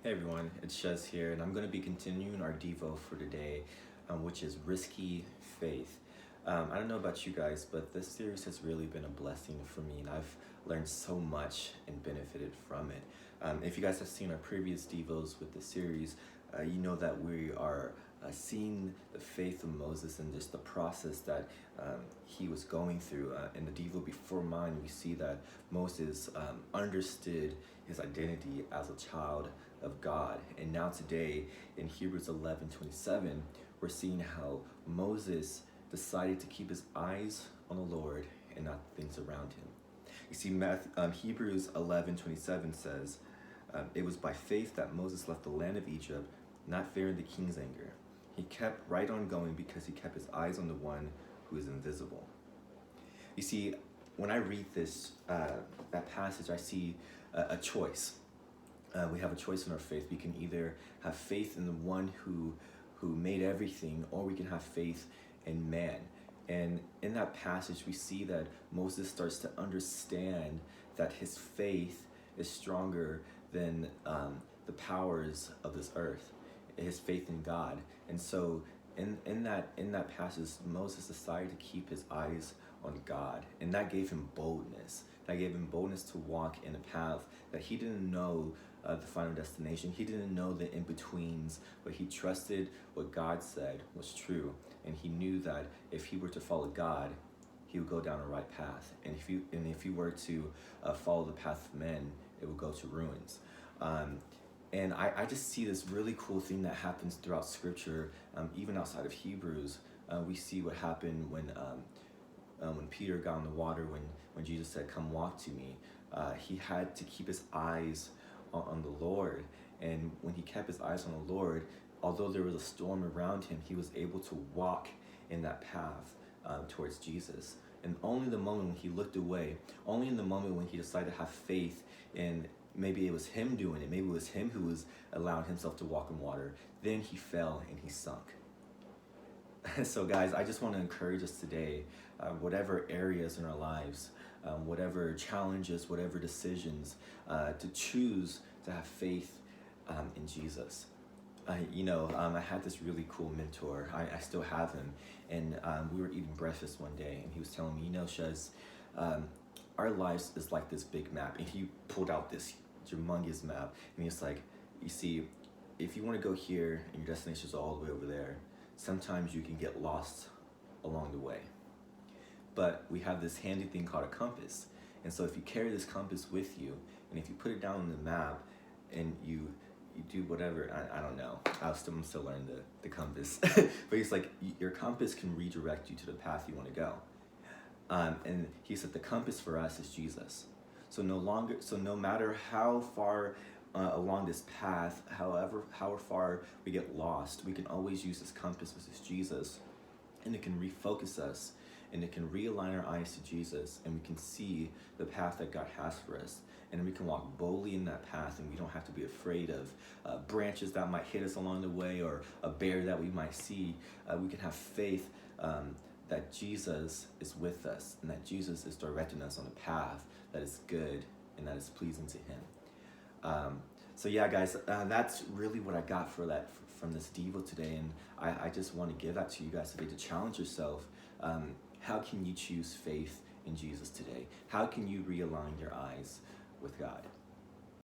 Hey everyone, it's Schez here, and I'm going to be continuing our Devo for today, which is Risky Faith. I don't know about you guys, but this series has really been a blessing for me, and I've learned so much and benefited from it. If you guys have seen our previous Devos with the series, you know that we are seeing the faith of Moses and just the process that he was going through. In the Devo before mine, we see that Moses understood his identity as a child of God. And now today in Hebrews 11:27, we're seeing how Moses decided to keep his eyes on the Lord and not things around him. You see, Hebrews 11:27 says, it was by faith that Moses left the land of Egypt, not fearing the king's anger. He kept right on going because he kept his eyes on the one who is invisible. You see, when I read that passage, I see a choice. We have a choice in our faith. We can either have faith in the one who made everything, or we can have faith in man. And in that passage, we see that Moses starts to understand that his faith is stronger than the powers of this earth, his faith in God. And so in that passage, Moses decided to keep his eyes on God, and that gave him boldness. That gave him boldness to walk in a path that he didn't know the final destination. He didn't know the in-betweens, but he trusted what God said was true, and he knew that if he were to follow God, he would go down a right path. And if he were to follow the path of men, it would go to ruins. And I just see this really cool thing that happens throughout Scripture, even outside of Hebrews. We see what happened when Peter got in the water, when Jesus said, "Come walk to me." He had to keep his eyes on the Lord. And when he kept his eyes on the Lord, although there was a storm around him, he was able to walk in that path towards Jesus. And only the moment when he looked away, only in the moment when he decided to have faith in maybe it was him doing it, maybe it was him who was allowing himself to walk in water, then he fell and he sunk. So guys, I just want to encourage us today, whatever areas in our lives, whatever challenges, whatever decisions, to choose to have faith in Jesus. I had this really cool mentor. I still have him. And we were eating breakfast one day, and he was telling me, Shez, our lives is like this big map. And he pulled out this humongous map. And he's like, you see, if you want to go here and your destination is all the way over there, sometimes you can get lost along the way. But we have this handy thing called a compass. And so if you carry this compass with you, and if you put it down on the map, and you do whatever, I don't know, I'm still learning the compass. But he's like, your compass can redirect you to the path you want to go. And he said the compass for us is Jesus. So no matter how far along this path, however far we get lost, we can always use this compass, which is Jesus, and it can refocus us, and it can realign our eyes to Jesus, and we can see the path that God has for us, and we can walk boldly in that path, and we don't have to be afraid of branches that might hit us along the way, or a bear that we might see. We can have faith that Jesus is with us, and that Jesus is directing us on a path that is good and that is pleasing to him. So yeah, guys, that's really what I got from this Devo today, and I just want to give that to you guys today to challenge yourself. How can you choose faith in Jesus today? How can you realign your eyes with God?